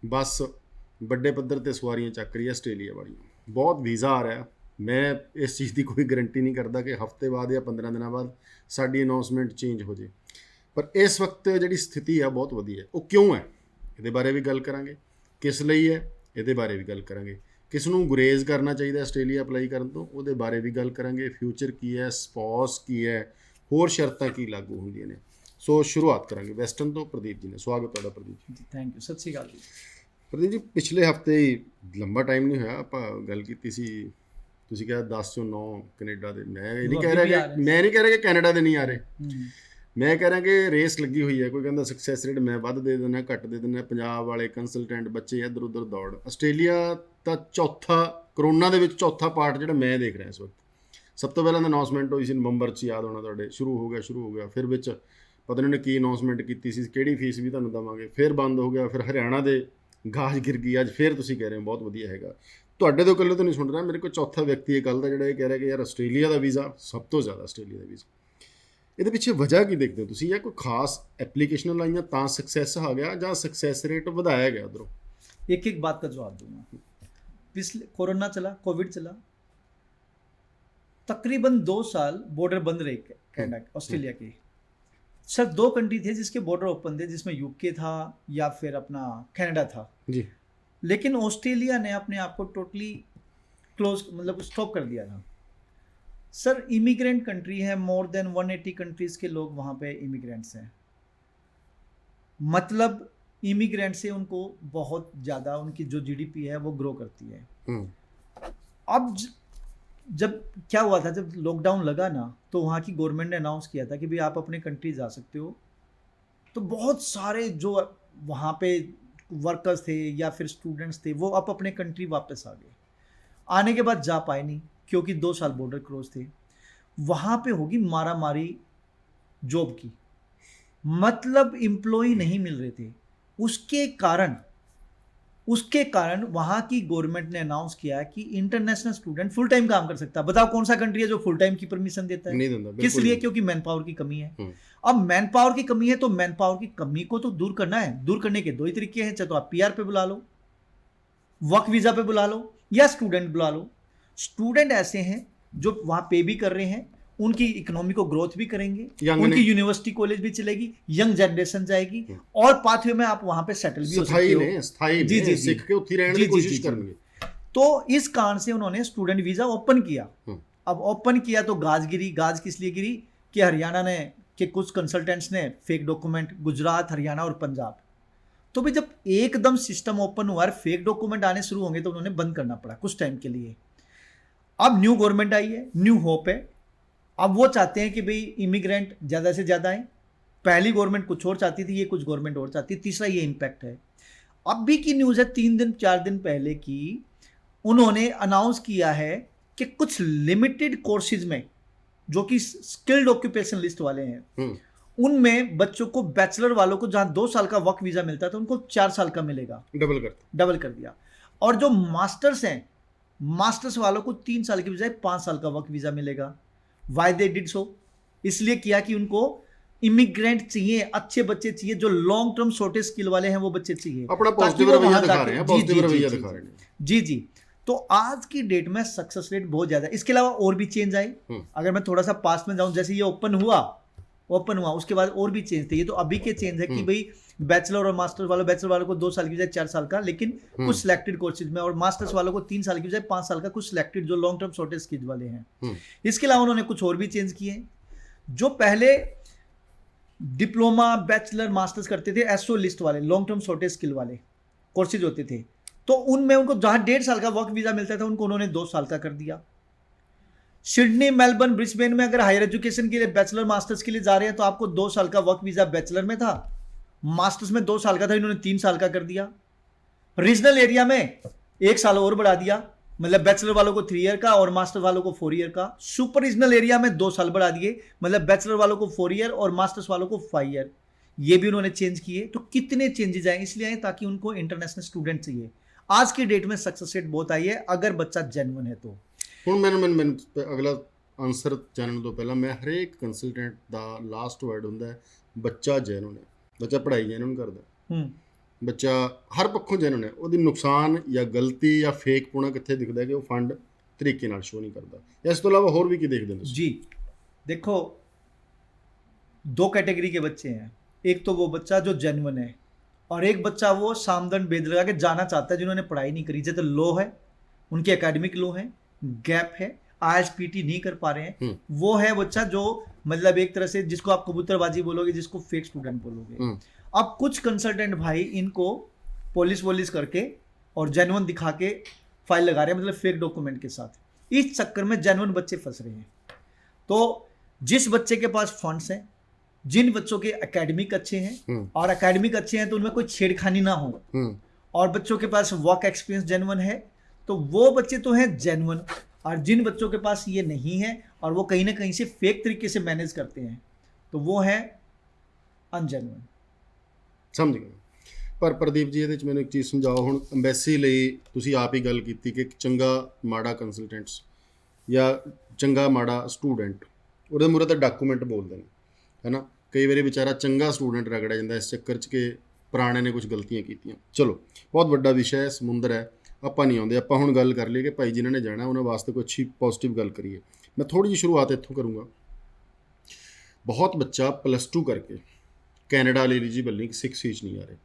ਬੱਸ ਵੱਡੇ ਪੱਧਰ ਤੇ ਸਵਾਰੀਆਂ ਚੱਕ ਰਹੀ ਹੈ ਆਸਟ੍ਰੇਲੀਆ ਵਾਲੀਆਂ। ਬਹੁਤ ਵੀਜ਼ਾ ਆ ਰਿਹਾ। ਮੈਂ ਇਸ ਚੀਜ਼ ਦੀ ਕੋਈ ਗਰੰਟੀ ਨਹੀਂ ਕਰਦਾ ਕਿ ਹਫ਼ਤੇ ਬਾਅਦ ਜਾਂ 15 ਦਿਨਾਂ ਬਾਅਦ ਸਾਡੀ ਅਨਾਉਂਸਮੈਂਟ ਚੇਂਜ ਹੋ ਜੇ, ਪਰ ਇਸ ਵਕਤ ਜਿਹੜੀ ਸਥਿਤੀ ਆ ਬਹੁਤ ਵਧੀਆ। ਉਹ ਕਿਉਂ ਹੈ ਇਹਦੇ ਬਾਰੇ ਵੀ ਗੱਲ ਕਰਾਂਗੇ, ਕਿਸ ਲਈ ਹੈ ਇਹਦੇ ਬਾਰੇ ਵੀ ਗੱਲ ਕਰਾਂਗੇ, ਕਿਸ ਨੂੰ ਗੁਰੇਜ਼ ਕਰਨਾ ਚਾਹੀਦਾ ਆਸਟ੍ਰੇਲੀਆ ਅਪਲਾਈ ਕਰਨ ਤੋਂ ਉਹਦੇ ਬਾਰੇ ਵੀ ਗੱਲ ਕਰਾਂਗੇ, ਫਿਊਚਰ ਕੀ ਹੈ, ਸਪੌਸ ਕੀ ਹੈ, ਹੋਰ ਸ਼ਰਤਾਂ ਕੀ ਲਾਗੂ ਹੁੰਦੀਆਂ ਨੇ। ਸੋ ਸ਼ੁਰੂਆਤ ਕਰਾਂਗੇ ਵੈਸਟਰਨ ਤੋਂ। ਪ੍ਰਦੀਪ ਜੀ ਨੇ ਸਵਾਗਤ ਤੁਹਾਡਾ। ਪ੍ਰਦੀਪ ਜੀ ਥੈਂਕ ਯੂ, ਸਤਿ ਸ਼੍ਰੀ ਅਕਾਲ ਜੀ। ਪ੍ਰਦੀਪ ਜੀ, ਪਿਛਲੇ ਹਫ਼ਤੇ ਹੀ, ਲੰਬਾ ਟਾਈਮ ਨਹੀਂ ਹੋਇਆ, ਆਪਾਂ ਗੱਲ ਕੀਤੀ ਸੀ, ਤੁਸੀਂ ਕਿਹਾ 10 ਚੋਂ 9 ਕੈਨੇਡਾ ਦੇ। ਮੈਂ ਇਹ ਨਹੀਂ ਕਹਿ ਰਿਹਾ ਕਿ ਕੈਨੇਡਾ ਦੇ ਨਹੀਂ ਆ ਰਹੇ, ਮੈਂ ਕਹਿ ਰਿਹਾ ਕਿ ਰੇਸ ਲੱਗੀ ਹੋਈ ਹੈ। ਕੋਈ ਕਹਿੰਦਾ ਸਕਸੈਸ ਰੇਟ ਮੈਂ ਵੱਧ ਦੇ ਦਿੰਦਾ, ਘੱਟ ਦੇ ਦਿੰਦਾ, ਪੰਜਾਬ ਵਾਲੇ ਕੰਸਲਟੈਂਟ ਬੱਚੇ ਇੱਧਰ ਉੱਧਰ ਦੌੜ। ਆਸਟ੍ਰੇਲੀਆ ਤਾਂ ਚੌਥਾ, ਕਰੋਨਾ ਦੇ ਵਿੱਚ ਚੌਥਾ ਪਾਰਟ ਜਿਹੜਾ ਮੈਂ ਦੇਖ ਰਿਹਾ ਇਸ ਵਕਤ। ਸਭ ਤੋਂ ਪਹਿਲਾਂ ਤਾਂ ਅਨਾਉਂਸਮੈਂਟ ਹੋਈ ਸੀ ਨਵੰਬਰ 'ਚ, ਯਾਦ ਹੋਣਾ ਤੁਹਾਡੇ, ਸ਼ੁਰੂ ਹੋ ਗਿਆ। ਫਿਰ ਵਿੱਚ ਪਤਾ ਨਹੀਂ ਉਹਨੇ ਕੀ ਅਨਾਉਂਸਮੈਂਟ ਕੀਤੀ ਸੀ, ਕਿਹੜੀ ਫੀਸ ਵੀ ਤੁਹਾਨੂੰ ਦੇਵਾਂਗੇ, ਫਿਰ ਬੰਦ ਹੋ ਗਿਆ। ਫਿਰ ਹਰਿਆਣਾ ਦੇ ਗਾਜ ਗਿਰ ਗਈ। ਅੱਜ ਫਿਰ ਤੁਸੀਂ ਕਹਿ ਰਹੇ ਹੋ ਬਹੁਤ ਵਧੀਆ ਹੈਗਾ। ਤੁਹਾਡੇ ਤੋਂ ਇਕੱਲੇ ਤੋਂ ਨਹੀਂ ਸੁਣ ਰਿਹਾ, ਮੇਰੇ ਕੋਲ ਚੌਥਾ ਵਿਅਕਤੀ ਇਹ ਗੱਲ ਦਾ ਜਿਹੜਾ ਇਹ ਕਹਿ ਰਿਹਾ ਕਿ ਯਾਰ ਆਸਟ੍ਰੇਲੀਆ ਦਾ ਵੀਜ਼ਾ ਸਭ ਤੋਂ ਜ਼ਿਆਦਾ, ਆਸਟ੍ਰੇਲੀਆ ਦਾ ਵੀਜ਼ਾ। ਇਹਦੇ ਪਿੱਛੇ ਵਜ੍ਹਾ ਕੀ ਦੇਖਦੇ ਹੋ ਤੁਸੀਂ, ਜਾਂ ਕੋਈ ਖਾਸ ਐਪਲੀਕੇਸ਼ਨਾਂ ਲਾਈਆਂ ਤਾਂ ਸਕਸੈਸ ਆ ਗਿਆ, ਜਾਂ ਸਕਸੈਸ ਰੇਟ ਵਧਾਇਆ ਗਿਆ उधरों? एक एक बात का जवाब दूंगा। पिछले कोरोना चला, कोविड चला, तकरीबन 2 साल बॉर्डर बंद रहे कनाडा ऑस्ट्रेलिया के। सिर्फ 2 कंट्री थे जिसके बॉर्डर ओपन थे, जिसमें यूके था या फिर अपना कनाडा था जी। लेकिन ऑस्ट्रेलिया ने अपने आप को टोटली क्लोज, मतलब स्टॉप कर दिया था। सर इमिग्रेंट कंट्री है, मोर देन 180 कंट्रीज के लोग वहाँ पे इमिग्रेंट्स हैं। मतलब इमिग्रेंट से उनको बहुत ज़्यादा उनकी जो जीडीपी है वो ग्रो करती है। अब जब क्या हुआ था, जब लॉकडाउन लगा ना, तो वहाँ की गवर्नमेंट ने अनाउंस किया था कि भाई आप अपने कंट्री जा सकते हो। तो बहुत सारे जो वहाँ पे वर्कर्स थे या फिर स्टूडेंट्स थे, वो अब अपने कंट्री वापस आ गए। आने के बाद जा पाए नहीं क्योंकि 2 साल बॉर्डर क्लोज थे। वहाँ पे होगी मारा मारी जॉब की, मतलब एम्प्लॉय नहीं मिल रहे थे। उसके कारण वहाँ की गवर्नमेंट ने अनाउंस किया कि इंटरनेशनल स्टूडेंट फुल टाइम काम कर सकता है। बताओ कौन सा कंट्री है जो फुल टाइम की परमिशन देता है? नहीं देता। किस लिए? क्योंकि मैन पावर की कमी है। अब मैन पावर की कमी है तो मैन पावर की कमी को तो दूर करना है। दूर करने के 2 ही तरीके हैं, चाहे तो आप पीआर पे बुला लो, वर्क वीजा पे बुला लो, या स्टूडेंट बुला लो। स्टूडेंट ऐसे हैं जो वहाँ पे भी कर रहे हैं, उनकी इकोनॉमी को ग्रोथ भी करेंगे, उनकी यूनिवर्सिटी कॉलेज भी चलेगी, यंग जनरेशन जाएगी, और पाथवे में आप वहाँ पे सेटल भी हो सकते हो। स्थायी जी सीख के उठी रहने की कोशिश करेंगे। तो इस कारण से उन्होंने स्टूडेंट वीजा ओपन किया। अब ओपन किया तो गाज गिरी। गाज किस लिए गिरी कि हरियाणा ने, कि कुछ कंसल्टेंट्स ने फेक डॉक्यूमेंट, गुजरात, हरियाणा और पंजाब। तो भाई जब एकदम सिस्टम ओपन हुआ और फेक डॉक्यूमेंट आने शुरू होंगे तो उन्होंने बंद करना पड़ा कुछ टाइम के लिए। अब न्यू गवर्नमेंट आई है, न्यू होप है। अब वो चाहते हैं कि भाई इमिग्रेंट ज़्यादा से ज़्यादा आए। पहली गवर्नमेंट कुछ और चाहती थी, ये कुछ गवर्नमेंट और चाहती है। तीसरा ये इम्पैक्ट है। अब भी की न्यूज़ है 3 दिन 4 दिन पहले की, उन्होंने अनाउंस किया है कि कुछ लिमिटेड कोर्सेज में, जो कि स्किल्ड ऑक्यूपेशन लिस्ट वाले हैं, उनमें बच्चों को, बैचलर वालों को जहाँ 2 साल का वर्क वीज़ा मिलता था, उनको 4 साल का मिलेगा। डबल कर दिया। और जो मास्टर्स हैं, मास्टर्स वालों को 3 साल की बजाय 5 साल का वर्क वीज़ा मिलेगा। Why they did so? इसलिए किया कि उनको इमिग्रेंट चाहिए, अच्छे बच्चे चाहिए, जो लॉन्ग टर्म शॉर्टेज स्किल वाले हैं वो बच्चे चाहिए। अपना पॉजिटिव रवैया दिखा रहे हैं, पॉजिटिव रवैया दिखा रहे हैं। जी। तो आज की डेट में सक्सेस रेट बहुत ज्यादा है। इसके अलावा और भी चेंज आए। अगर मैं थोड़ा सा पास्ट में जाऊं, जैसे ये ओपन हुआ, उसके बाद और भी चेंज थे। ये तो अभी के चेंज है कि भाई बैचलर और मास्टर्स वालों, बैचलर वालों को 2 साल की बजाय 4 साल का, लेकिन कुछ सिलेक्टेड कोर्सेज में, और मास्टर्स वालों को 3 साल की बजाय 5 साल का, कुछ सिलेक्टेड जो लॉन्ग टर्म शॉर्टेज स्किल वाले हैं। इसके अलावा उन्होंने कुछ और भी चेंज किए हैं। जो पहले डिप्लोमा, बैचलर, मास्टर्स करते थे, एसओ लिस्ट वाले, लॉन्ग टर्म शॉर्टेज स्किल वाले कोर्सेज होते थे, तो उनमें उनको जहां 1.5 साल का वर्क वीजा मिलता था, उनको उन्होंने 2 साल का कर दिया। सिडनी, मेलबर्न, ब्रिस्बेन में अगर हायर एजुकेशन के लिए, बैचलर मास्टर्स के लिए जा रहे हैं, तो आपको 2 साल का वर्क वीजा बैचलर में था, मास्टर्स में 2 साल का था, इन्होंने 3 साल का कर दिया। रीजनल एरिया में 1 साल और बढ़ा दिया, मतलब बैचलर वालों को 3 ईयर का और मास्टर वालों को 4 ईयर का। सुपर रीजनल एरिया में 2 साल बढ़ा दिए, मतलब बैचलर वालों को 4 ईयर और मास्टर्स वालों को 5 ईयर। ये भी उन्होंने चेंज किए। तो कितने चेंजेस आए? इसलिए आए ताकि उनको इंटरनेशनल स्टूडेंट चाहिए। आज की डेट में सक्सेस रेट बहुत आई है अगर बच्चा जेन्युइन है तो। ਹੁਣ ਮੈਨੂੰ ਅਗਲਾ ਆਨਸਰ ਜਾਣਨ ਤੋਂ ਪਹਿਲਾਂ, ਮੈਂ ਹਰੇਕ ਕੰਸਲਟੈਂਟ ਦਾ ਲਾਸਟ ਵਰਡ ਹੁੰਦਾ ਹੈ ਬੱਚਾ ਜੈਨੂਨ ਹੈ, ਬੱਚਾ ਪੜ੍ਹਾਈ ਜੈਨੂਨ ਕਰਦਾ। ਬੱਚਾ ਹਰ ਪੱਖੋਂ ਜੈਨੂਨ ਹੈ, ਉਹਦੀ ਨੁਕਸਾਨ ਜਾਂ ਗਲਤੀ ਜਾਂ ਫੇਕ ਪੁਣਾ ਕਿੱਥੇ ਦਿਖਦਾ ਕਿ ਉਹ ਫੰਡ ਤਰੀਕੇ ਨਾਲ ਸ਼ੋ ਨਹੀਂ ਕਰਦਾ। ਇਸ ਤੋਂ ਇਲਾਵਾ ਹੋਰ ਵੀ ਕੀ ਦੇਖਦੇ ਨੇ जी? देखो, दो कैटेगरी के बच्चे हैं। एक तो वो बच्चा जो जेन्युइन है, और एक बच्चा वो सामदन बेद लगा के जाना चाहता है, जिन्होंने पढ़ाई नहीं करी, जैसे लो है, उनके एकेडमिक लो है, गैप है, ISPT नहीं कर पा रहे हैं। वो है बच्चा जो मतलब एक तरह से जिसको आप कबूतरबाजी बोलोगे, जिसको फेक स्टूडेंट बोलोगे। अब कुछ कंसल्टेंट भाई इनको पुलिस वोलिस करके और जेन्युइन दिखा के फाइल लगा रहे हैं, मतलब फेक डॉक्यूमेंट के साथ। इस चक्कर में जेन्युइन बच्चे फंस रहे हैं। तो जिस बच्चे के पास फंड्स हैं, जिन बच्चों के एकेडमिक अच्छे हैं, और एकेडमिक अच्छे हैं तो उनमें कोई छेड़खानी ना हो, और बच्चों के पास वर्क एक्सपीरियंस जेन्युइन है, तो वो बच्चे तो हैं जेन्युइन। और जिन बच्चों के पास ये नहीं है और वो कहीं ना कहीं से फेक तरीके से मैनेज करते हैं, तो वो है अनजेन्युइन। ਸਮਝ ਗਏ। ਪਰ ਪ੍ਰਦੀਪ ਜੀ ਇਹਦੇ 'ਚ ਮੈਨੂੰ ਇੱਕ ਚੀਜ਼ ਸਮਝਾਓ। ਹੁਣ ਅੰਬੈਸੀ ਲਈ ਤੁਸੀਂ ਆਪ ਹੀ ਗੱਲ ਕੀਤੀ ਕਿ ਚੰਗਾ ਮਾੜਾ ਕੰਸਲਟੈਂਟਸ ਜਾਂ ਚੰਗਾ ਮਾੜਾ ਸਟੂਡੈਂਟ, ਉਹਦੇ ਮੂਹਰੇ ਤਾਂ ਡਾਕੂਮੈਂਟ ਬੋਲਦੇ ਨੇ, ਹੈ ਨਾ। ਕਈ ਵਾਰੀ ਵਿਚਾਰਾ ਚੰਗਾ ਸਟੂਡੈਂਟ ਰਗੜਿਆ ਜਾਂਦਾ ਇਸ ਚੱਕਰ 'ਚ ਕਿ ਪੁਰਾਣੇ ਨੇ ਕੁਝ ਗਲਤੀਆਂ ਕੀਤੀਆਂ। ਚਲੋ, ਬਹੁਤ ਵੱਡਾ ਵਿਸ਼ਾ ਹੈ, ਸਮੁੰਦਰ ਹੈ, ਆਪਾਂ ਨਹੀਂ ਆਉਂਦੇ। ਆਪਾਂ ਹੁਣ ਗੱਲ ਕਰ ਲਈਏ ਕਿ ਭਾਈ ਜਿਨ੍ਹਾਂ ਨੇ ਜਾਣਾ ਉਹਨਾਂ ਵਾਸਤੇ ਕੋਈ ਅੱਛੀ ਪੋਜ਼ੀਟਿਵ ਗੱਲ ਕਰੀਏ। ਮੈਂ ਥੋੜ੍ਹੀ ਜਿਹੀ ਸ਼ੁਰੂਆਤ ਇੱਥੋਂ ਕਰੂੰਗਾ। ਬਹੁਤ ਬੱਚਾ +2 ਕਰਕੇ ਕੈਨੇਡਾ ਲਈ ਐਲੀਜੀਬਲ ਨਹੀਂ, 6 'ਚ ਨਹੀਂ ਆ ਰਹੇ।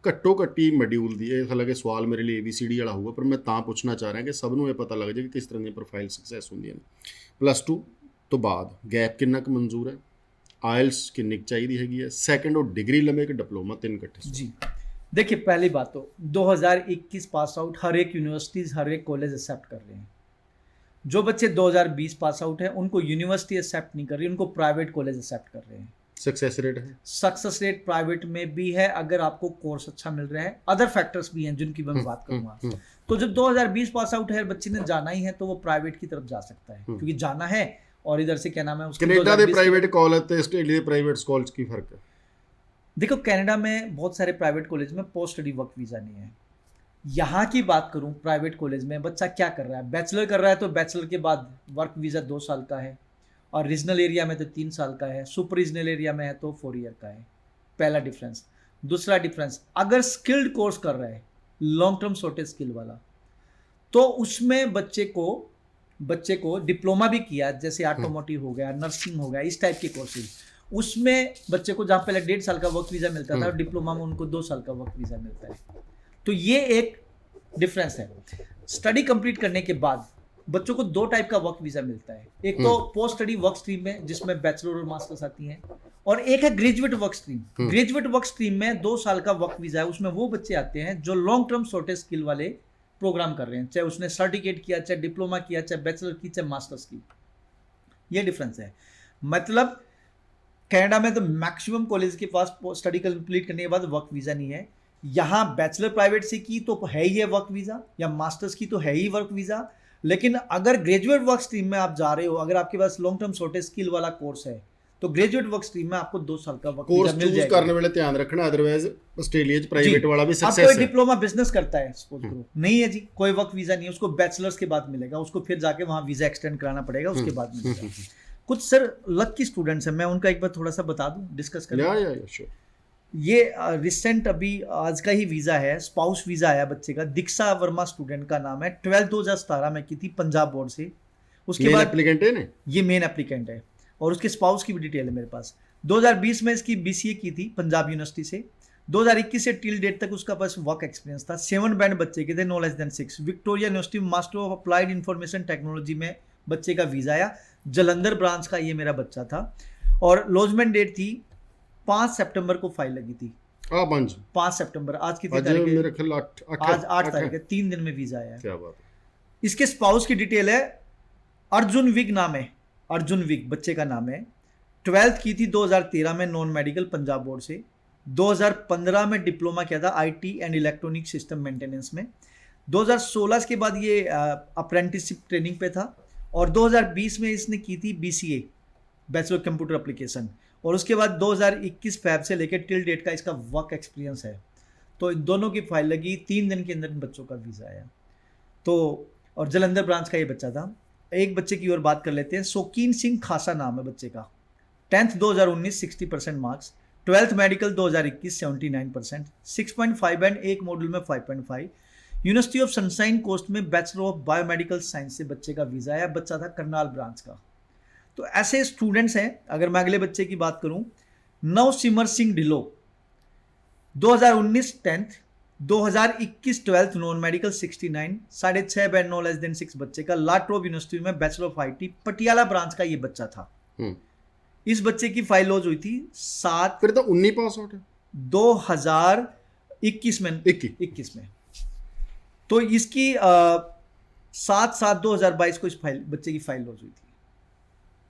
ਘੱਟੋ ਘੱਟੀ ਮੋਡਿਊਲ ਦੀ, ਇਹ ਹਾਲਾਂਕਿ ਸਵਾਲ ਮੇਰੇ ਲਈ ABCD ਵਾਲਾ ਹੋਊਗਾ, ਪਰ ਮੈਂ ਤਾਂ ਪੁੱਛਣਾ ਚਾਹ ਰਿਹਾ ਕਿ ਸਭ ਨੂੰ ਇਹ ਪਤਾ ਲੱਗ ਜਾਏ ਕਿ ਕਿਸ ਤਰ੍ਹਾਂ ਦੀਆਂ ਪ੍ਰੋਫਾਈਲ ਸਕਸੈਸ ਹੁੰਦੀਆਂ ਨੇ। +2 ਤੋਂ ਬਾਅਦ ਗੈਪ ਕਿੰਨਾ ਕੁ ਮਨਜ਼ੂਰ ਹੈ, IELTS ਕਿੰਨੀ ਕੁ ਚਾਹੀਦੀ ਹੈਗੀ ਹੈ, ਸੈਕੰਡ ਉਹ ਡਿਗਰੀ ਲਵੇ ਕਿ डिप्लोमा, 3 इकट्ठे। जी देखिए, पहली बात तो 2021 पास आउट हर एक यूनिवर्सिटीज़, हर एक कॉलेज एक्सेप्ट कर रहे हैं। जो बच्चे 2020 पास आउट हैं उनको यूनिवर्सिटी एक्सेप्ट नहीं कर रही, उनको प्राइवेट कॉलेज एक्सेप्ट कर रहे हैं। सक्सेस रेट है, सक्सेस रेट प्राइवेट में भी है अगर आपको कोर्स अच्छा मिल रहा है। अदर फैक्टर्स भी हैं जिनकी मैं बात करूंगा। तो जब 2020 पास आउट है, बच्चे ने जाना ही है, तो वो प्राइवेट की तरफ जा सकता है, क्योंकि जाना है। और इधर से क्या नाम है उसका, कनाडा के प्राइवेट कॉलेज ते ऑस्ट्रेलिया के प्राइवेट कॉलेज की फर्क है? देखो, कनाडा में बहुत सारे प्राइवेट कॉलेज में पोस्ट स्टडी वर्क वीज़ा नहीं है। यहाँ की बात करूँ, प्राइवेट कॉलेज में बच्चा क्या कर रहा है, बैचलर कर रहा है तो बैचलर के बाद वर्क वीज़ा 2 साल का है, और रीजनल एरिया में तो 3 साल का है, सुपर रीजनल एरिया में है तो 4 ईयर का है। पहला डिफरेंस। दूसरा डिफरेंस, अगर स्किल्ड कोर्स कर रहा है, लॉन्ग टर्म शॉर्टेज स्किल वाला, तो उसमें बच्चे को डिप्लोमा भी किया, जैसे ऑटोमोटिव हो गया, नर्सिंग हो गया, इस टाइप के कोर्सेज, उसमें बच्चे को जहाँ पहले 1.5 साल का वर्क वीज़ा मिलता था, डिप्लोमा में उनको 2 साल का वर्क वीज़ा मिलता है। तो ये एक डिफरेंस है। स्टडी कंप्लीट करने के बाद बच्चों को 2 टाइप का वर्क वीज़ा मिलता है। एक तो पोस्ट स्टडी वर्क स्ट्रीम में, जिसमें बैचलर और मास्टर्स आती हैं, और एक है graduate work stream. Graduate work stream में 2 साल का वर्क वीज़ा है, उसमें वो बच्चे आते हैं जो लॉन्ग टर्म शॉर्टेज स्किल वाले प्रोग्राम कर रहे हैं, चाहे उसने सर्टिफिकेट किया, चाहे डिप्लोमा किया, चाहे बैचलर की, चाहे मास्टर्स की। ये डिफरेंस है। मतलब कनाडा में तो मैक्सिमम कॉलेज के पास स्टडी कंप्लीट करने के बाद वर्क वीज़ा नहीं है। यहाँ बैचलर प्राइवेट से की तो है ही है वर्क वीज़ा, या मास्टर्स की तो है ही वर्क वीज़ा। लेकिन अगर ग्रेजुएट वर्क स्ट्रीम में आप जा रहे हो, अगर आपके पास लॉन्ग टर्म शॉर्टेज स्किल वाला कोर्स है, तो ग्रेजुएट वर्क स्ट्रीम में आपको 2 साल का वर्क वीज़ा मिल जाएगा। कोर्स करने वाले ध्यान रखना, अदरवाइज ऑस्ट्रेलिया में प्राइवेट वाला भी सक्सेस है। है। कोई डिप्लोमा बिजनेस करता है, सपोज करो, नहीं है जी, कोई वर्क वीज़ा नहीं है, उसको बैचलर्स के बाद मिलेगा, उसको फिर जाके वहाँ वीज़ा एक्सटेंड कराना पड़ेगा, उसके बाद मिलेगा। कुछ सर लकी स्टूडेंट्स हैं, मैं उनका एक बार थोड़ा सा बता दूं, डिस्कस करें। ये रिसेंट अभी आज का ही वीज़ा है, स्पाउस वीज़ा आया बच्चे का, दीक्षा वर्मा स्टूडेंट का नाम है, 12th 2017 में की थी पंजाब बोर्ड से। उसके बाद एप्लीकेंट है ना, ये मेन एप्लीकेंट है, और उसके स्पाउस की भी डिटेल है मेरे पास। 2020 में इसकी BCA की थी पंजाब यूनिवर्सिटी से। 2021 से टिल डेट तक उसका पास वर्क एक्सपीरियंस था। 7 बैंड बच्चे के थे, no less than 6। Victoria University master of applied information technology में बच्चे का वीज़ा आया। जलंधर ब्रांच का ये मेरा बच्चा था, और लॉजमेंट डेट थी 5 सितंबर को फाइल लगी थी। 5 सितंबर, आज की तारीख है, मेरे ख्याल 8 तारीख है, 3 दिन में वीज़ा आया। क्या बात है। इसके स्पाउस की डिटेल है, अर्जुन विग नाम है, अर्जुन विग बच्चे का नाम है। 12th की थी 2013 में नॉन मेडिकल पंजाब बोर्ड से। 2015 में डिप्लोमा किया था IT and electronic system maintenance में। 2016 के बाद ये अप्रेंटिसशिप ट्रेनिंग पे था, और 2020 में इसने की थी BCA, बैचलर कंप्यूटर एप्लीकेशन, और उसके बाद 2021 फैब से लेकर टिल डेट का इसका वर्क एक्सपीरियंस है। तो इन दोनों की फाइल लगी, 3 दिन के अंदर इन बच्चों का वीज़ा आया। तो और जलंधर ब्रांच का ये बच्चा था। एक बच्चे की और बात कर लेते हैं, शौकीन सिंह खासा नाम है बच्चे का। 10th 2019 60% marks, 12th medical 2021 79%, 6.5 band एक मॉड्यूल में 5.5। यूनिवर्सिटी ऑफ सनशाइन कोस्ट में बैचलर ऑफ बायोमेडिकल साइंस से बच्चे का वीज़ा है, बच्चा था करनाल ब्रांच का। तो ऐसे स्टूडेंट्स हैं। अगर मैं अगले बच्चे की बात करूं, Navsimar Singh Dhillon 2019 10th, 2021 12th non medical 69, 6.5 band no less than 6 बच्चे का, लाट्रोब यूनिवर्सिटी में bachelor of IT Patiala branch का ये बच्चा था। इस बच्चे की फाइल लॉन्च हुई थी 7 फिर तो 19 पास आउट है 2021 में 21 में। तो इसकी 7/7/2022 को इस फाइल बच्चे की फाइल लॉन्च हुई थी।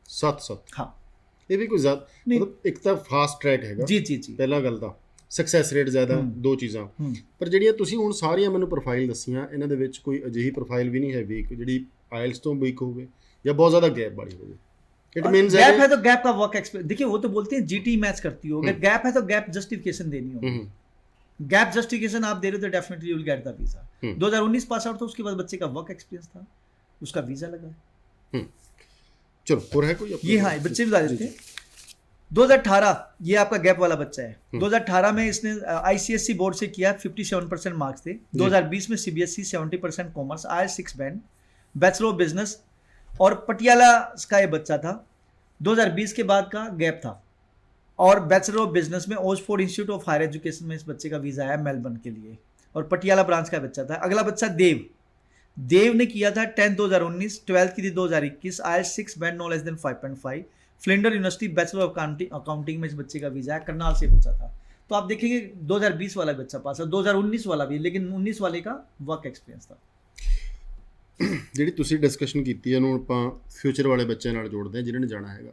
7 हाँ, ਇਹ ਵੀ ਕੋਈ ਜ਼ਿਆਦਾ ਮਤਲਬ ਇੱਕ ਤਾਂ ਫਾਸਟ ਟਰੈਕ ਹੈਗਾ ਜੀ ਪਹਿਲਾ ਗੱਲ ਤਾਂ ਸਕਸੈਸ ਰੇਟ ਜ਼ਿਆਦਾ, ਦੋ ਚੀਜ਼ਾਂ। ਪਰ ਜਿਹੜੀਆਂ ਤੁਸੀਂ ਹੁਣ ਸਾਰੀਆਂ ਮੈਨੂੰ ਪ੍ਰੋਫਾਈਲ ਦੱਸੀਆਂ, ਇਹਨਾਂ ਦੇ ਵਿੱਚ ਕੋਈ ਅਜਿਹੀ ਪ੍ਰੋਫਾਈਲ ਵੀ ਨਹੀਂ ਹੈ ਵੀਕ ਜਿਹੜੀ ਆਇਲਸ ਤੋਂ ਵੀਕ ਹੋਵੇ ਜਾਂ ਬਹੁਤ ਜ਼ਿਆਦਾ ਗੈਪ ਵਾਲੀ ਹੋਵੇ। इट मींस गैप है तो गैप का वर्क एक्सपीरियंस, देखिए वो तो बोलते हैं जीटी मैच करती हो, अगर गैप है तो गैप जस्टिफिकेशन देनी होगी। गैप जस्टिफिकेशन आप दे रहे हो तो definitely you will get the visa. 2019 pass out था, उसके बाद बच्चे का वर्क एक्सपीरियंस था, उसका वीजा लगा है। चलो और है कोई ये हाँ बच्चे बता देते हैं। 2018 ये आपका गैप वाला बच्चा है। 2018 में इसने ICSE बोर्ड से किया, 57% मार्क्स थे। 2020 में CBSE 70% commerce, IELTS 6 band, bachelor of business और पटियाला का ये बच्चा था। 2020 के बाद का गैप था और बैचलर ऑफ बिजनेस में Oxford Institute of Higher Education में इस बच्चे का वीज़ा आया मेलबर्न के लिए, और पटियाला ब्रांच का बच्चा था। अगला बच्चा देव ने किया था 10th 2019, 12th की थी 2021, IELTS 6 band no less than 5.5, Flinder University bachelor of accounting में इस बच्चे का वीज़ा है, करनाल से बच्चा था। तो आप देखेंगे 2020 वाला बच्चा पास है, 2019 वाला भी, लेकिन 19 वाले का वर्क एक्सपीरियंस था। ਜਿਹੜੀ ਤੁਸੀਂ ਡਿਸਕਸ਼ਨ ਕੀਤੀ ਹੈ, ਇਹਨੂੰ ਆਪਾਂ ਫਿਊਚਰ ਵਾਲੇ ਬੱਚਿਆਂ ਨਾਲ ਜੋੜਦੇ ਹਾਂ ਜਿਨ੍ਹਾਂ ਨੇ ਜਾਣਾ ਹੈਗਾ।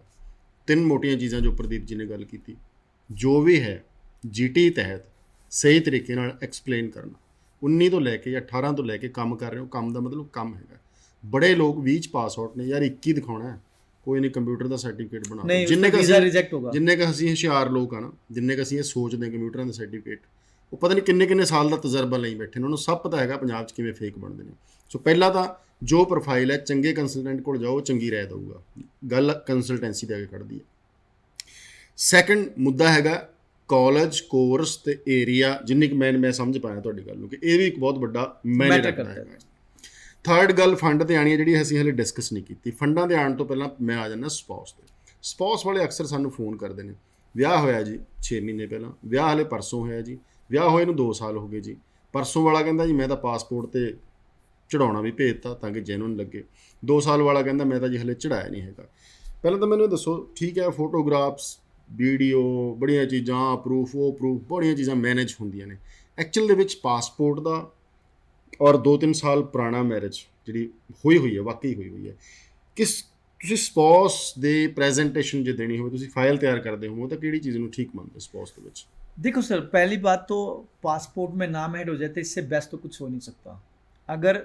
3 ਮੋਟੀਆਂ ਚੀਜ਼ਾਂ ਜੋ ਪ੍ਰਦੀਪ ਜੀ ਨੇ ਗੱਲ ਕੀਤੀ, ਜੋ ਵੀ ਹੈ GT ਤਹਿਤ ਸਹੀ ਤਰੀਕੇ ਨਾਲ ਐਕਸਪਲੇਨ ਕਰਨਾ। 19 ਤੋਂ ਲੈ ਕੇ ਜਾਂ 18 ਤੋਂ ਲੈ ਕੇ ਕੰਮ ਕਰ ਰਹੇ ਹੋ, ਕੰਮ ਦਾ ਮਤਲਬ ਕੰਮ ਹੈਗਾ। ਬੜੇ ਲੋਕ 20 'ਚ ਪਾਸ ਆਊਟ ਨੇ, ਯਾਰ 21 ਦਿਖਾਉਣਾ ਹੈ, ਕੋਈ ਨਹੀਂ ਕੰਪਿਊਟਰ ਦਾ ਸਰਟੀਫਿਕੇਟ ਬਣਾ ਲਓ। ਜਿੰਨੇ ਕੁ ਅਸੀਂ ਹੁਸ਼ਿਆਰ ਲੋਕ ਆ ਨਾ, ਜਿੰਨੇ ਕੁ ਅਸੀਂ ਇਹ ਸੋਚਦੇ ਕੰਪਿਊਟਰਾਂ ਦਾ ਸਰਟੀਫਿਕੇਟ, ਉਹ ਪਤਾ ਨਹੀਂ ਕਿੰਨੇ ਸਾਲ ਦਾ ਤਜਰਬਾ ਲਈ ਬੈਠੇ ਨੇ, ਉਹਨਾਂ ਨੂੰ ਸਭ ਪਤਾ ਹੈਗਾ ਪੰਜਾਬ 'ਚ ਕਿਵੇਂ ਫੇਕ ਬਣਦੇ ਨੇ। ਸੋ ਪਹਿਲਾਂ ਤਾਂ ਜੋ ਪ੍ਰੋਫਾਈਲ ਹੈ, ਚੰਗੇ ਕੰਸਲਟੈਂਟ ਕੋਲ ਜਾਓ, ਚੰਗੀ ਰਾਏ ਦਊਗਾ। ਗੱਲ ਕੰਸਲਟੈਂਸੀ ਦੇ ਅੱਗੇ ਖੜਦੀ ਹੈ। ਸੈਕੰਡ ਮੁੱਦਾ ਹੈਗਾ ਕਾਲਜ, ਕੋਰਸ ਤੇ ਏਰੀਆ, ਜਿੰਨੀ ਕੁ ਮੈਂ ਸਮਝ ਪਾਇਆ ਤੁਹਾਡੀ ਗੱਲ ਨੂੰ, ਕਿ ਇਹ ਵੀ ਇੱਕ ਬਹੁਤ ਵੱਡਾ ਮੈਟਰ ਰੱਖਦਾ ਹੈ। ਥਰਡ ਗੱਲ ਫੰਡ ਤੇ ਆਣੀ ਹੈ, ਜਿਹੜੀ ਅਸੀਂ ਹਲੇ ਡਿਸਕਸ ਨਹੀਂ ਕੀਤੀ। ਫੰਡਾਂ ਦੇ ਆਉਣ ਤੋਂ ਪਹਿਲਾਂ ਮੈਂ ਆ ਜਾਂਦਾ ਸਪਾਊਸ ਤੇ। ਸਪਾਊਸ ਵਾਲੇ ਅਕਸਰ ਸਾਨੂੰ ਫੋਨ ਕਰਦੇ ਨੇ, ਵਿਆਹ ਹੋਇਆ ਜੀ 6 ਮਹੀਨੇ ਪਹਿਲਾਂ, ਵਿਆਹ ਹਲੇ ਪਰਸੋਂ ਹੋਇਆ ਜੀ, ਵਿਆਹ ਹੋਏ ਨੂੰ 2 ਸਾਲ ਹੋ ਗਏ ਜੀ। ਪਰਸੋਂ ਵਾਲਾ ਕਹਿੰਦਾ ਜੀ ਮੈਂ ਤਾਂ ਪਾਸਪੋਰਟ ਤੇ ਚੜਾਉਣਾ ਵੀ ਭੇਜਤਾ ਤਾਂ ਕਿ ਜੈਨੂਨ ਲੱਗੇ। 2 ਸਾਲ ਵਾਲਾ ਕਹਿੰਦਾ ਮੈਂ ਤਾਂ ਜੀ ਹਲੇ ਚੜਾਇਆ ਨਹੀਂ ਹੈਗਾ। ਪਹਿਲਾਂ ਤਾਂ ਮੈਨੂੰ ਦੱਸੋ, ਠੀਕ ਹੈ ਫੋਟੋਗ੍ਰਾਫਸ, ਵੀਡੀਓ, ਬੜੀਆਂ ਚੀਜ਼ਾਂ, ਪ੍ਰੂਫ, ਉਹ ਪ੍ਰੂਫ, ਬੜੀਆਂ ਚੀਜ਼ਾਂ ਮੈਨੇਜ ਹੁੰਦੀਆਂ ਨੇ। ਐਕਚੁਅਲ ਦੇ ਵਿੱਚ ਪਾਸਪੋਰਟ ਦਾ ਔਰ 2-3 ਸਾਲ ਪੁਰਾਣਾ ਮੈਰਿਜ ਜਿਹੜੀ ਹੋਈ ਹੈ, ਵਾਕਈ ਹੋਈ ਹੈ, ਤੁਸੀਂ ਸਪਾਊਸ ਦੇ ਪ੍ਰੈਜੈਂਟੇਸ਼ਨ ਜੇ ਦੇਣੀ ਹੋਵੇ, ਤੁਸੀਂ ਫਾਈਲ ਤਿਆਰ ਕਰਦੇ ਹੋ, ਤਾਂ ਕਿਹੜੀ ਚੀਜ਼ ਨੂੰ ਠੀਕ ਮੰਨਦੇ ਸਪਾਊਸ ਦੇ ਵਿੱਚ? देखो सर, पहली बात तो पासपोर्ट में नाम ऐड हो जाते, इससे बेस्ट तो कुछ हो नहीं सकता। अगर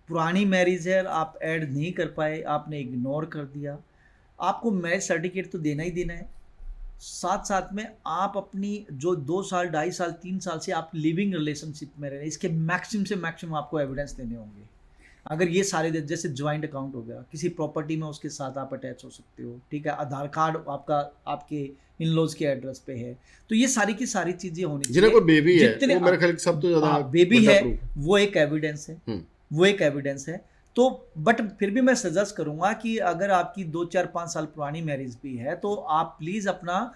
पुरानी मैरिज है, आप ऐड नहीं कर पाए, आपने इग्नोर कर दिया, आपको मैरिज सर्टिफिकेट तो देना ही देना है। साथ साथ में आप अपनी जो 2 साल 2.5 साल 3 साल से आप लिविंग रिलेशनशिप में रह रहे हैं, इसके मैक्सिमम से मैक्सिमम आपको एविडेंस देने होंगे। अगर ये सारे, जैसे ज्वाइंट अकाउंट हो गया, किसी प्रॉपर्टी में उसके साथ आप अटैच हो सकते हो, ठीक है, आधार कार्ड आपका आपके इन लॉज के एड्रेस पे है, तो ये सारी की सारी चीजें होनी चाहिए। जिन्हें कोई बेबी है, वो मेरे ख्याल सब तो ज्यादा बेबी है, वो एक एविडेंस है, वो एक एविडेंस है। तो बट फिर भी मैं सजेस्ट करूंगा कि अगर आपकी 2, 4, 5 साल पुरानी मैरिज भी है, तो आप प्लीज अपना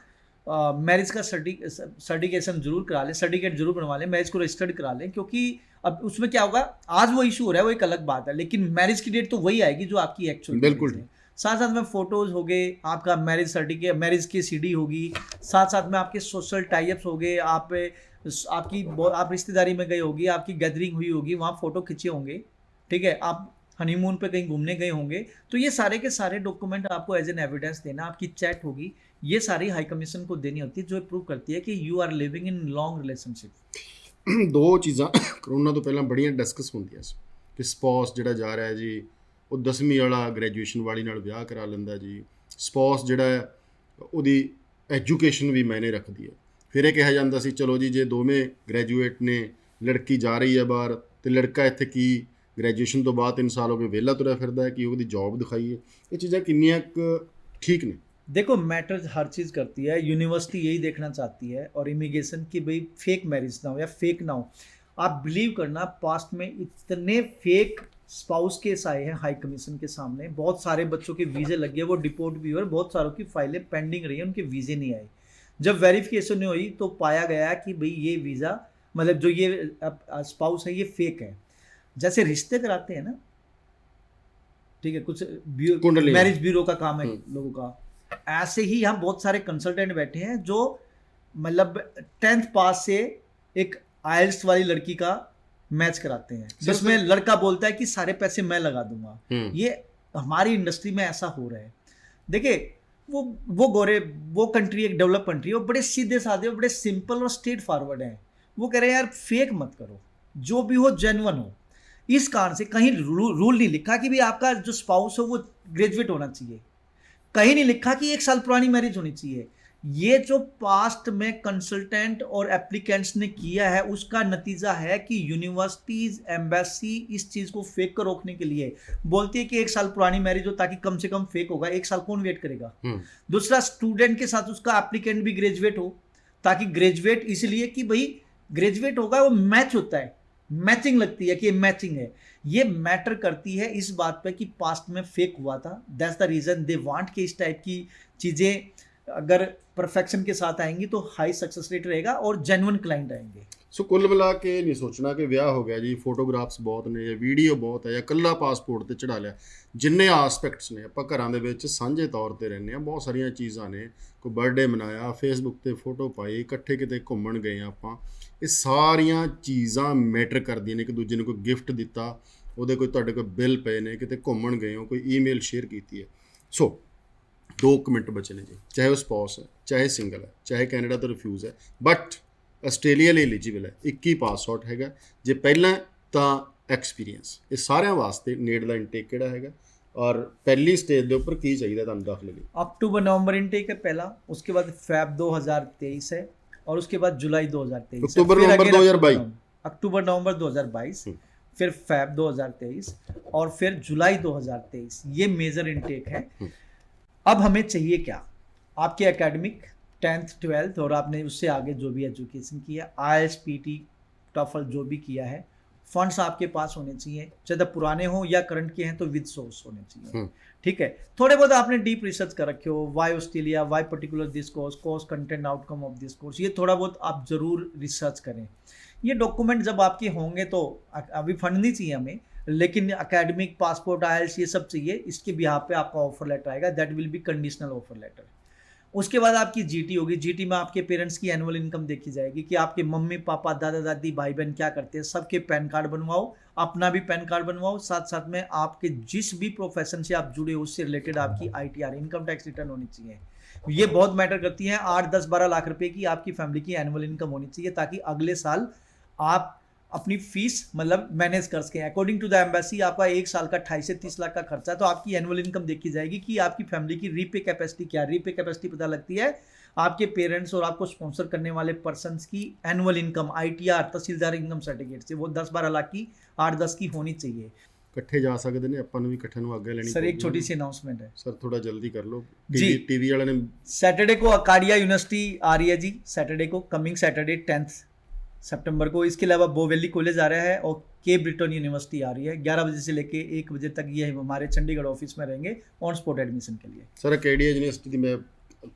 मैरिज का सर्टिफिकेशन जरूर करा लें, सर्टिफिकेट जरूर बनवा लें, मैरिज को रजिस्टर्ड करा लें। क्योंकि अब उसमें क्या होगा, आज वो इशू हो रहा है वो एक अलग बात है, लेकिन मैरिज की डेट तो वही आएगी जो आपकी एक्चुअल बिल्कुल है। साथ साथ में फोटोज हो गए, आपका मैरिज सर्टिफिकेट, मैरिज की CD होगी, साथ साथ में आपके सोशल टाइप्स हो गए, आप रिश्तेदारी में गए होगी, आपकी गैदरिंग हुई होगी, वहाँ फोटो खींचे होंगे, ठीक है, आप हनीमून पे कहीं घूमने गए होंगे, तो ये सारे के सारे डॉक्यूमेंट आपको एज एन एविडेंस देना। आपकी चैट होगी, ये सारी हाई कमीशन को देनी होती है, जो प्रूव करती है कि you are living in long relationship. 2 ਚੀਜ਼ਾਂ ਕਰੋਨਾ ਤੋਂ ਪਹਿਲਾਂ ਬੜੀਆਂ ਡਿਸਕਸ ਹੁੰਦੀਆਂ ਸੀ ਕਿ ਸਪਾਊਸ ਜਿਹੜਾ ਜਾ ਰਿਹਾ ਜੀ, ਉਹ 10ਵੀਂ ਵਾਲਾ ਗ੍ਰੈਜੂਏਸ਼ਨ ਵਾਲੀ ਨਾਲ ਵਿਆਹ ਕਰਾ ਲੈਂਦਾ ਜੀ। ਸਪਾਊਸ ਜਿਹੜਾ ਹੈ ਉਹਦੀ ਐਜੂਕੇਸ਼ਨ ਵੀ ਮਾਇਨੇ ਰੱਖਦੀ ਹੈ। ਫਿਰ ਇਹ ਕਿਹਾ ਜਾਂਦਾ ਸੀ ਚਲੋ ਜੀ ਜੇ ਦੋਵੇਂ ਗ੍ਰੈਜੂਏਟ ਨੇ, ਲੜਕੀ ਜਾ ਰਹੀ ਹੈ ਬਾਹਰ ਅਤੇ ਲੜਕਾ ਇੱਥੇ ਕੀ ਗ੍ਰੈਜੂਏਸ਼ਨ ਤੋਂ ਬਾਅਦ 3 ਸਾਲ ਹੋ ਗਏ ਵਿਹਲਾ ਤੁਰਿਆ ਫਿਰਦਾ ਹੈ, ਕਿ ਉਹਦੀ ਜੌਬ ਦਿਖਾਈਏ। ਇਹ ਚੀਜ਼ਾਂ ਕਿੰਨੀਆਂ ਕੁ ਠੀਕ ਨੇ? देखो मैटर हर चीज़ करती है, यूनिवर्सिटी यही देखना चाहती है और इमिग्रेशन की भाई फेक मैरिज ना हो या फेक ना हो। आप बिलीव करना, पास्ट में इतने फेक स्पाउस केस आए हैं हाई कमीशन के सामने, बहुत सारे बच्चों के वीज़े लग गए, वो डिपोर्ट भी हुए, बहुत सारों की फाइलें पेंडिंग रही हैं, उनके वीज़े नहीं आए। जब वेरिफिकेशन हुई तो पाया गया कि भाई ये वीज़ा मतलब जो ये स्पाउस है ये फेक है। जैसे रिश्ते कराते हैं ना, ठीक है, कुछ मैरिज ब्यूरो का काम है लोगों का, ऐसे ही हम बहुत सारे कंसल्टेंट बैठे हैं जो मतलब 10th पास से एक आइल्स वाली लड़की का मैच कराते हैं, जिसमें लड़का बोलता है कि सारे पैसे मैं लगा दूंगा। ये हमारी इंडस्ट्री में ऐसा हो रहा है। देखिए वो गोरे, वो कंट्री एक डेवलप कंट्री है, वो बड़े सीधे साधे, बड़े सिंपल और स्ट्रेट फॉरवर्ड हैं। वो कह रहे हैं यार फेक मत करो, जो भी हो जेन्युइन हो। इस कारण से कहीं रूल नहीं लिखा कि भाई आपका जो स्पाउस हो वो ग्रेजुएट होना चाहिए, कहीं नहीं लिखा कि 1 साल पुरानी मैरिज होनी चाहिए। ये जो पास्ट में कंसल्टेंट और एप्लीकेंट्स ने किया है उसका नतीजा है कि यूनिवर्सिटीज, एम्बेसी इस चीज को फेक को रोकने के लिए बोलती है कि 1 साल पुरानी मैरिज हो ताकि कम से कम फेक होगा। 1 साल कौन वेट करेगा? दूसरा, स्टूडेंट के साथ उसका एप्लीकेंट भी ग्रेजुएट हो, ताकि ग्रेजुएट इसलिए कि भाई ग्रेजुएट होगा वो मैच होता है, मैचिंग लगती है कि ये मैचिंग है। ये मैटर करती है इस बात पे कि पास्ट में फेक हुआ था। That's the reason they want कि इस टाइप की चीज़ें अगर परफेक्शन के साथ आएंगी तो हाई सक्सेस रेट रहेगा और जेन्युइन क्लाइंट आएंगे। सो कुल मिला के नहीं सोचना कि ਵਿਆਹ हो गया जी, फोटोग्राफ्स बहुत ने ਜਾਂ ਵੀਡੀਓ ਬਹੁਤ ਹੈ ਜਾਂ ਕੱਲਾ ਪਾਸਪੋਰਟ ਤੇ ਚੜਾ ਲਿਆ। ਜਿੰਨੇ ਆਸਪੈਕਟਸ ਨੇ ਆਪਾਂ ਘਰਾਂ ਦੇ ਵਿੱਚ ਸਾਂਝੇ ਤੌਰ ਤੇ ਰਹਿੰਦੇ ਆ, ਬਹੁਤ ਸਾਰੀਆਂ ਚੀਜ਼ਾਂ ਨੇ। ਕੋਈ ਬਰਥਡੇ ਮਨਾਇਆ, ਫੇਸਬੁੱਕ ਤੇ ਫੋਟੋ ਪਾਈ, ਇਕੱਠੇ ਕਿਤੇ ਘੁੰਮਣ ਗਏ ਆਪਾਂ, ਇਹ ਸਾਰੀਆਂ ਚੀਜ਼ਾਂ ਮੈਟਰ ਕਰਦੀਆਂ ਨੇ। ਇੱਕ ਦੂਜੇ ਨੂੰ ਕੋਈ ਗਿਫਟ ਦਿੱਤਾ, ਉਹਦੇ ਕੋਈ ਤੁਹਾਡੇ ਕੋਲ ਬਿੱਲ ਪਏ ਨੇ, ਕਿਤੇ ਘੁੰਮਣ ਗਏ ਹੋ, ਕੋਈ ਈਮੇਲ ਸ਼ੇਅਰ ਕੀਤੀ ਹੈ। ਸੋ 2 ਮਿੰਟ ਬਚੇ ਨੇ ਜੀ, ਚਾਹੇ ਉਹ ਸਪਾਊਸ ਹੈ, ਚਾਹੇ ਸਿੰਗਲ ਹੈ, ਚਾਹੇ ਕੈਨੇਡਾ ਤੋਂ ਰਿਫਿਊਜ਼ ਹੈ, ਬਟ ਆਸਟ੍ਰੇਲੀਆ ਲਈ ਐਲੀਜੀਬਲ ਹੈ। 21 ਪਾਸ ਆਊਟ ਹੈਗਾ। ਜੇ ਪਹਿਲਾਂ ਤਾਂ ਐਕਸਪੀਰੀਅੰਸ। ਇਹ ਸਾਰਿਆਂ ਵਾਸਤੇ ਨੇੜਲਾ ਇਨਟੇਕ ਕਿਹੜਾ ਹੈਗਾ और पहली स्टेज के ऊपर की चाहिए ਤੁਹਾਨੂੰ दाखिले ਲਈ? अक्टूबर नवंबर इनटेक है पहला, उसके बाद फैब 2023 है और उसके बाद जुलाई 2023, अक्टूबर नवंबर 2022, अक्टूबर नवंबर 2022, फिर फैब 2023 और फिर जुलाई 2023। ये मेजर इनटेक है। अब हमें चाहिए क्या? आपके एकेडमिक 10th 12th और आपने उससे आगे जो भी एजुकेशन किया, IELTS PT टॉफल जो भी किया है, फंड्स आपके पास होने चाहिए, चाहे पुराने हो या करंट के हैं तो विद सोर्स होने चाहिए। ठीक है, थोड़े बहुत आपने डीप रिसर्च कर रखे हो, why Australia, why particular this course, content outcome of this course, ये थोड़ा बहुत आप जरूर रिसर्च करें। ये डॉक्यूमेंट जब आपके होंगे तो अभी फंड नहीं चाहिए हमें, लेकिन एकेडमिक, पासपोर्ट, IELTS ये सब चाहिए। इसके बिहाफ पे आपका ऑफर लेटर आएगा, that will be conditional offer letter. उसके बाद आपकी GT होगी। GT में आपके पेरेंट्स की एनुअल इनकम देखी जाएगी कि आपके मम्मी पापा, दादा दादी, भाई बहन क्या करते हैं, सबके पैन कार्ड बनवाओ, अपना भी पैन कार्ड बनवाओ। साथ साथ में आपके जिस भी प्रोफेशन से आप जुड़े हो उससे रिलेटेड आपकी ITR, इनकम टैक्स रिटर्न होनी चाहिए। ये बहुत मैटर करती है। 8, 10, 12 लाख रुपए की आपकी फैमिली की एनुअल इनकम होनी चाहिए, ताकि अगले साल आप अपनी फीस मतलब मैनेज कर सकें। अकॉर्डिंग टू द एम्बेसी आपका 1 साल का 28 से 30 लाख का खर्चा, तो आपकी एनुअल इनकम देखी जाएगी कि आपकी फैमिली की रीपे कैपेसिटी क्या है। रीपे कैपेसिटी पता लगती है आपके पेरेंट्स और आपको स्पॉन्सर करने वाले पर्सन्स की एनुअल इनकम, ITR, तहसीलदार इनकम सर्टिफिकेट से, वो 10-12 लाख की, 8-10 की होनी चाहिए। ਇਕੱਠੇ ਜਾ ਸਕਦੇ ਨੇ, ਆਪਾਂ ਨੂੰ ਵੀ ਇਕੱਠੇ ਨੂੰ ਅੱਗੇ ਲੈਣੀ। सर एक छोटी सी अनाउंसमेंट है सर, थोड़ा जल्दी कर लो। जी, टीवी वाले ने सैटरडे को अकाडिया यूनिवर्सिटी आ रही है जी, सैटरडे को, कमिंग सैटरडे 10 सितंबर को। इसके अलावा बोवेली कॉलेज आ रहा है और केप ब्रिटन यूनिवर्सिटी आ रही है। 11 बजे से लेके 1 बजे तक ये हमारे चंडीगढ़ ऑफिस में रहेंगे ऑन स्पॉट एडमिशन के लिए। सर अकेडिया यूनिवर्सिटी की मैं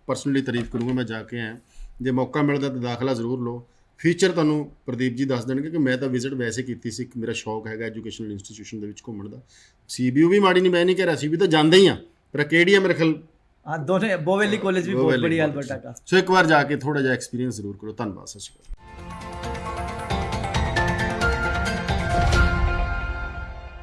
पर्सनली तारीफ करूँगा, मैं जाके आया। जो मौका मिलता तो दाखिला ਜ਼ਰੂਰ ਲਓ। ਫੀਚਰ ਤੁਹਾਨੂੰ ਪ੍ਰਦੀਪ ਜੀ ਦੱਸ ਦੇਣਗੇ ਕਿ ਮੈਂ ਤਾਂ ਵਿਜ਼ਿਟ ਵੈਸੇ ਕੀਤੀ ਸੀ, ਮੇਰਾ ਸ਼ੌਕ ਹੈਗਾ ਐਜੂਕੇਸ਼ਨਲ ਇੰਸਟੀਟਿਊਸ਼ਨ ਦੇ ਵਿੱਚ ਘੁੰਮਣ ਦਾ। CBU ਵੀ ਮਾੜੀ ਨਹੀਂ, ਮੈਂ ਨਹੀਂ ਕਹਿ ਰਿਹਾ, CBU ਤਾਂ ਜਾਂਦੇ ਹੀ ਆ, ਪਰ ਅਕੇਡੀਆ ਮੇਰੇ ਖਿਆਲ हाँ दोनों, बोवेली कॉलेज भी बहुत बढ़िया अल्बर्टा का। सो एक बार जाके थोड़ा ਜਿਹਾ ਐਕਸਪੀਰੀਅੰਸ ਜ਼ਰੂਰ ਕਰੋ। ਧੰਨਵਾਦ, ਸਤਿ ਸ਼੍ਰੀ ਅਕਾਲ।